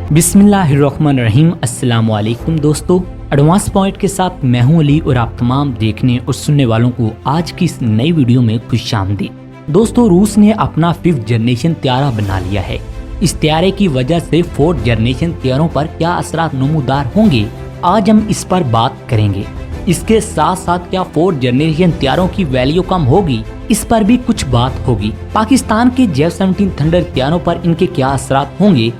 बिस्मिल्लाहिर्रहमानिर्रहीम। अस्सलाम वालेकुम दोस्तों, एडवांस पॉइंट के साथ मैं हूं अली और आप तमाम देखने और सुनने वालों को आज की इस नई वीडियो में खुशामदीद। दोस्तों, रूस ने अपना 5th जनरेशन त्यारा बना लिया है। इस त्यारे की वजह से 4th जनरेशन त्यारों पर क्या असरात नमूदार होंगे, आज हम इस पर बात करेंगे। इसके साथ साथ क्या 4th जनरेशन त्यारों की वैल्यू कम होगी, इस पर भी कुछ बात होगी। पाकिस्तान के J-17 थंडर त्यारों पर इनके क्या असरात होंगे,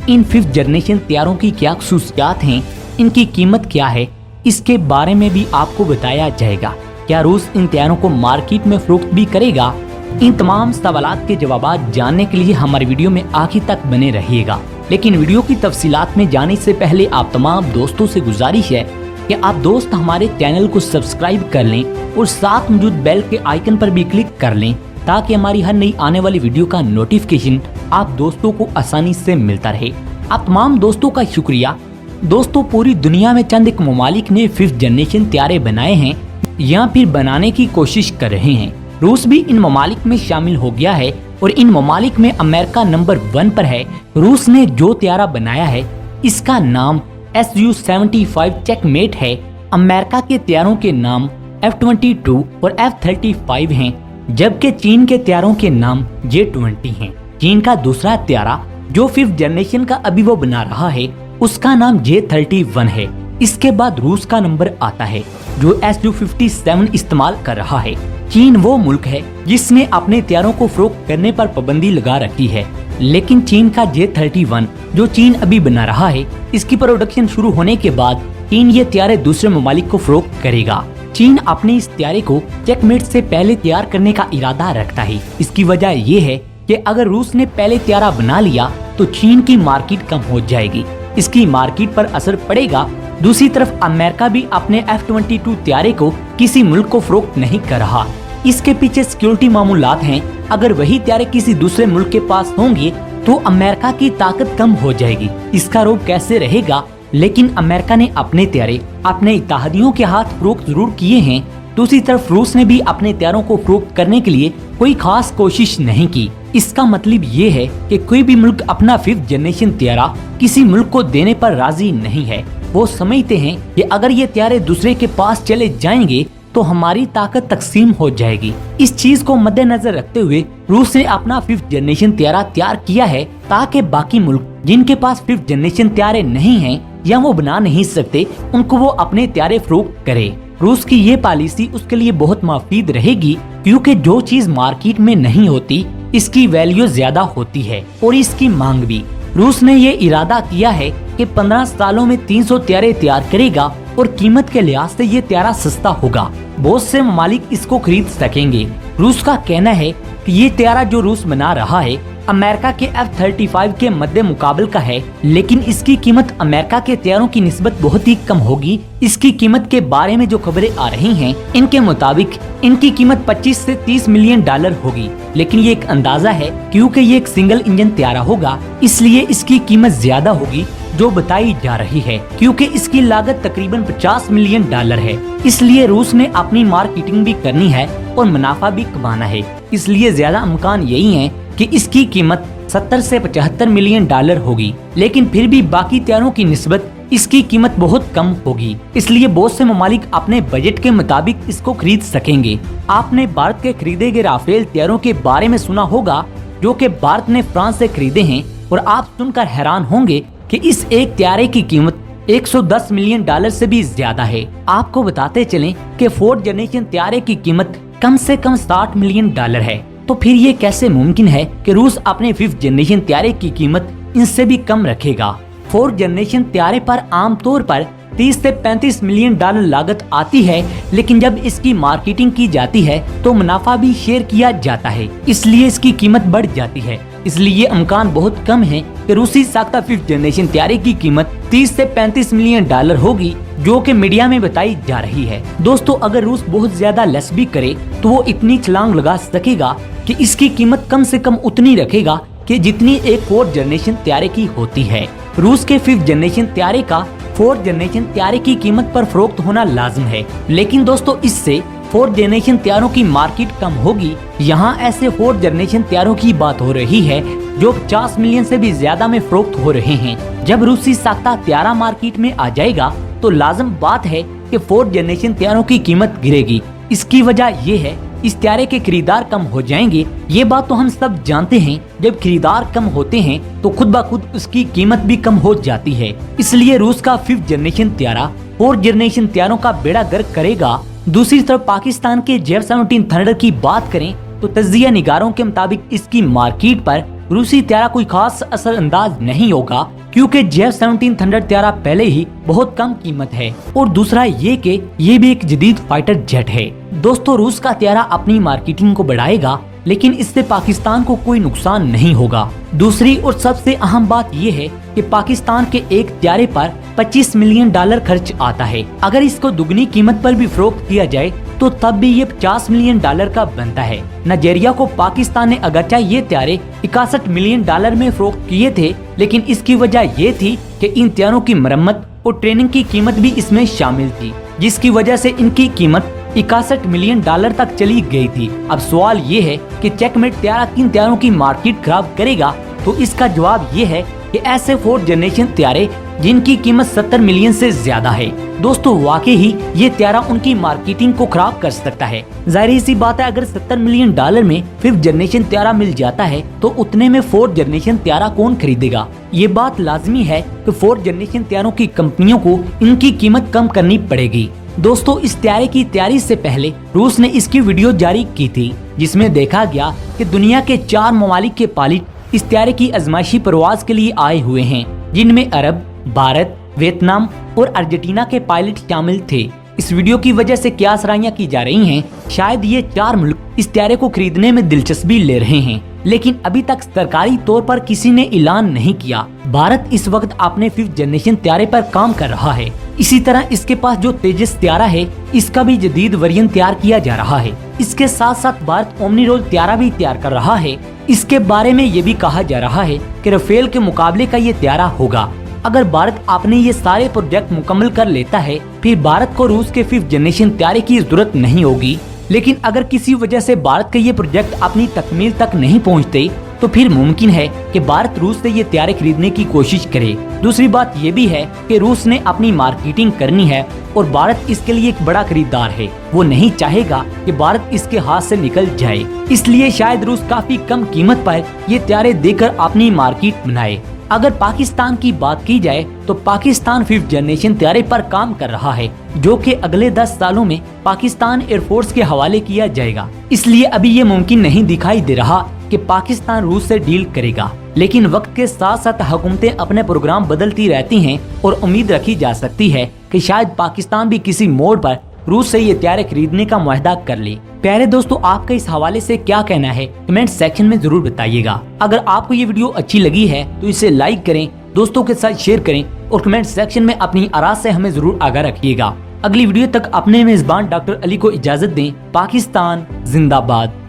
इन 5th जनरेशन त्यारों की क्या खसूसियात हैं, इनकी कीमत क्या है, इसके बारे में भी आपको बताया जाएगा। क्या रूस इन त्यारों को मार्केट में फरोख्त भी करेगा? इन तमाम सवालात के जवाब जानने के लिए हमारी वीडियो में आखिर तक बने रहिएगा। लेकिन वीडियो की तफसीलात में जाने से पहले आप तमाम दोस्तों से गुजारिश है कि आप दोस्त हमारे चैनल को सब्सक्राइब कर लें और साथ मौजूद बेल के आइकन पर भी क्लिक कर लें ताकि हमारी हर नई आने वाली वीडियो का नोटिफिकेशन आप दोस्तों को आसानी से मिलता रहे। आप तमाम दोस्तों का शुक्रिया। दोस्तों, पूरी दुनिया में चंद एक ममालिक ने 5th जनरेशन त्यारे बनाए हैं या फिर बनाने की कोशिश कर रहे हैं। रूस भी इन ममालिक में शामिल हो गया है और इन ममालिक में अमेरिका नंबर 1 पर है। रूस ने जो त्यारा बनाया है इसका नाम Su-75 चेकमेट है। अमेरिका के त्यारों के नाम F-22 और F-35 हैं, जबकि चीन के त्यारों के नाम J-20 हैं। चीन का दूसरा त्यारा जो 5th जनरेशन का अभी वो बना रहा है उसका नाम J-31 है। इसके बाद रूस का नंबर आता है जो Su-57 इस्तेमाल कर रहा है। चीन वो मुल्क है जिसने अपने त्यारों को फरोख्त करने पर पाबंदी लगा रखी है, लेकिन चीन का J-31 जो चीन अभी बना रहा है, इसकी प्रोडक्शन शुरू होने के बाद चीन ये त्यारे दूसरे ममालिक को फरोख्त करेगा। चीन अपने इस त्यारे को चेकमेट से पहले तैयार करने का इरादा रखता है। इसकी वजह ये है कि अगर रूस ने पहले त्यारा बना लिया तो चीन की मार्केट कम हो जाएगी, इसकी मार्केट पर असर पड़ेगा। दूसरी तरफ अमेरिका भी अपने F-22 त्यारे को किसी मुल्क को फरोख्त नहीं कर रहा। इसके पीछे सिक्योरिटी मामूलात हैं। अगर वही त्यारे किसी दूसरे मुल्क के पास होंगे तो अमेरिका की ताकत कम हो जाएगी। इसका रोक कैसे रहेगा? लेकिन अमेरिका ने अपने त्यारे अपने इत्तेहादियों के हाथ फरोख्त जरूर किए हैं। दूसरी तरफ रूस ने भी अपने त्यारों को फरोख्त करने के लिए कोई खास कोशिश नहीं की। इसका मतलब ये है कि कोई भी मुल्क अपना 5th जनरेशन त्यारा किसी मुल्क को देने पर राजी नहीं है। वो समझते हैं कि अगर ये त्यारे दूसरे के पास चले जाएंगे तो हमारी ताकत तकसीम हो जाएगी। इस चीज को मद्देनजर रखते हुए रूस ने अपना 5th जनरेशन त्यारा तैयार किया है ताकि बाकी मुल्क जिनके पास 5th जनरेशन त्यारे नहीं हैं या वो बना नहीं सकते, उनको वो अपने त्यारे फरोख्त करे। रूस की ये पॉलिसी उसके लिए बहुत मुफीद रहेगी, क्योंकि जो चीज मार्केट में नहीं होती इसकी वैल्यू ज्यादा होती है और इसकी मांग भी। रूस ने ये इरादा किया है कि 15 सालों में 300 त्यारे तैयार करेगा और कीमत के लिहाज से ये त्यारा सस्ता होगा। बहुत से ममालिक इसको खरीद सकेंगे। रूस का कहना है कि ये त्यारा जो रूस बना रहा है अमेरिका के F-35 के मद्दे मुकाबल का है, लेकिन इसकी कीमत अमेरिका के त्यारों की निस्बत बहुत ही कम होगी। इसकी कीमत के बारे में जो खबरें आ रही हैं, इनके मुताबिक इनकी कीमत 25 से 30 मिलियन डॉलर होगी, लेकिन ये एक अंदाजा है क्योंकि ये एक सिंगल इंजन त्यारा होगा, इसलिए इसकी कीमत ज्यादा होगी जो बताई जा रही है, क्योंकि इसकी लागत तकरीबन 50 मिलियन डॉलर है। इसलिए रूस ने अपनी मार्केटिंग भी करनी है और मुनाफा भी कमाना है, इसलिए ज्यादा इम्कान यही है कि इसकी कीमत 70 से 75 मिलियन डॉलर होगी। लेकिन फिर भी बाकी त्यारों की निस्बत इसकी कीमत बहुत कम होगी, इसलिए बहुत से ममालिक अपने बजट के मुताबिक इसको खरीद सकेंगे। आपने भारत के खरीदे गए राफेल त्यारों के बारे में सुना होगा, जो कि भारत ने फ्रांस से खरीदे हैं, और आप सुनकर हैरान होंगे कि इस एक त्यारे की कीमत 110 मिलियन डॉलर से भी ज्यादा है। आपको बताते चलें कि 4th जनरेशन त्यारे की कीमत कम से कम 60 मिलियन डॉलर है। तो फिर ये कैसे मुमकिन है कि रूस अपने 5th जनरेशन त्यारे की कीमत इनसे भी कम रखेगा? 4th जनरेशन त्यारे पर आमतौर पर 30 से 35 मिलियन डॉलर लागत आती है, लेकिन जब इसकी मार्केटिंग की जाती है तो मुनाफा भी शेयर किया जाता है, इसलिए इसकी कीमत बढ़ जाती है। इसलिए इम्कान बहुत कम है कि रूसी साख्ता 5th जनरेशन त्यारे की कीमत 30 से 35 मिलियन डॉलर होगी, जो कि मीडिया में बताई जा रही है। दोस्तों, अगर रूस बहुत ज्यादा लेस भी करे तो वो इतनी छलांग लगा सकेगा कि इसकी कीमत कम से कम उतनी रखेगा कि जितनी एक 4th जनरेशन त्यारे की होती है। रूस के 5th जनरेशन त्यारे का 4th जनरेशन त्यारे की कीमत पर फरोख्त होना लाजिम है, लेकिन दोस्तों इससे 4th जनरेशन त्यारों की मार्केट कम होगी। यहाँ ऐसे 4th जनरेशन त्यारों की बात हो रही है जो 50 मिलियन से भी ज्यादा में फरोख्त हो रहे हैं। जब रूसी साख्ता त्यारा मार्केट में आ जाएगा तो लाजम बात है कि 4th जनरेशन त्यारों की कीमत गिरेगी। इसकी वजह ये है इस त्यारे के खरीदार कम हो जाएंगे। ये बात तो हम सब जानते हैं, जब खरीदार कम होते हैं तो खुद ब खुद उसकी कीमत भी कम हो जाती है। इसलिए रूस का 5th जनरेशन त्यारा 4th जनरेशन त्यारों का बेड़ा गर्क करेगा। दूसरी तरफ पाकिस्तान के J-17 थंडर की बात करें तो तज्जिया निगारों के मुताबिक इसकी मार्केट पर रूसी त्यारा कोई खास असर अंदाज नहीं होगा, क्योंकि J-17 थंडर त्यारा पहले ही बहुत कम कीमत है और दूसरा ये कि ये भी एक जदीद फाइटर जेट है। दोस्तों, रूस का त्यारा अपनी मार्केटिंग को बढ़ाएगा, लेकिन इससे पाकिस्तान को कोई नुकसान नहीं होगा। दूसरी और सबसे अहम बात ये है कि पाकिस्तान के एक त्यारे पर $25 मिलियन खर्च आता है। अगर इसको दुगनी कीमत पर भी फरोख्त किया जाए तो तब भी ये $50 मिलियन का बनता है। नाइजीरिया को पाकिस्तान ने अगरचे ये त्यारे $61 मिलियन में फरोख्त किए थे, लेकिन इसकी वजह ये थी कि इन त्यारों की मरम्मत और ट्रेनिंग की कीमत भी इसमें शामिल थी, जिसकी वजह से इनकी कीमत $61 मिलियन तक चली गई थी। अब सवाल ये है कि चेकमेट त्यारा किन त्यारों की मार्केट खराब करेगा, तो इसका जवाब ये है कि ऐसे 4th जनरेशन त्यारे जिनकी कीमत 70 मिलियन से ज्यादा है। दोस्तों, वाकई ही ये त्यारा उनकी मार्केटिंग को खराब कर सकता है। जाहिर सी बात है, अगर $70 मिलियन में 5th जनरेशन त्यारा मिल जाता है तो उतने में 4th जनरेशन त्यारा कौन खरीदेगा। ये बात लाजमी है कि 4th जनरेशन त्यारों की कंपनियों को इनकी कीमत कम करनी पड़ेगी। दोस्तों, इस त्यारे की तैयारी से पहले रूस ने इसकी वीडियो जारी की थी, जिसमें देखा गया कि दुनिया के 4 ममालिक के पायलट इस त्यारे की आजमाइशी परवाज के लिए आए हुए हैं, जिनमें अरब, भारत, वियतनाम और अर्जेंटीना के पायलट शामिल थे। इस वीडियो की वजह से क्या सराहियां की जा रही हैं, शायद ये 4 मुल्क इस त्यारे को खरीदने में दिलचस्पी ले रहे हैं, लेकिन अभी तक सरकारी तौर पर किसी ने ऐलान नहीं किया। भारत इस वक्त अपने 5th जनरेशन त्यारे पर काम कर रहा है। इसी तरह इसके पास जो तेजस त्यारा है, इसका भी जदीद वेरिएंट तैयार किया जा रहा है। इसके साथ साथ भारत ओमनीरोल त्यारा भी तैयार कर रहा है। इसके बारे में ये भी कहा जा रहा है कि राफेल के मुकाबले का ये त्यारा होगा। अगर भारत अपने ये सारे प्रोजेक्ट मुकम्मल कर लेता है, फिर भारत को रूस के 5th जनरेशन त्यारे की जरूरत नहीं होगी। लेकिन अगर किसी वजह से भारत के ये प्रोजेक्ट अपनी तकमील तक नहीं पहुंचते, तो फिर मुमकिन है कि भारत रूस से ये त्यारे खरीदने की कोशिश करे। दूसरी बात ये भी है कि रूस ने अपनी मार्केटिंग करनी है और भारत इसके लिए एक बड़ा खरीदार है। वो नहीं चाहेगा कि भारत इसके हाथ से निकल जाए, इसलिए शायद रूस काफी कम कीमत पर ये त्यारे देकर अपनी मार्केट बनाए। अगर पाकिस्तान की बात की जाए तो पाकिस्तान 5th जनरेशन त्यारे पर काम कर रहा है, जो कि अगले 10 सालों में पाकिस्तान एयरफोर्स के हवाले किया जाएगा। इसलिए अभी ये मुमकिन नहीं दिखाई दे रहा कि पाकिस्तान रूस से डील करेगा, लेकिन वक्त के साथ साथ हुकूमतें अपने प्रोग्राम बदलती रहती हैं और उम्मीद रखी जा सकती है कि शायद पाकिस्तान भी किसी मोड़ पर रूस से ये त्यारे खरीदने का मुआहदा कर ले। प्यारे दोस्तों, आपका इस हवाले से क्या कहना है, कमेंट सेक्शन में जरूर बताइएगा। अगर आपको ये वीडियो अच्छी लगी है तो इसे लाइक करें, दोस्तों के साथ शेयर करें और कमेंट सेक्शन में अपनी आराज़ से हमें जरूर आगाह रखिएगा। अगली वीडियो तक अपने मेजबान डॉक्टर अली को इजाजत दें। पाकिस्तान जिंदाबाद।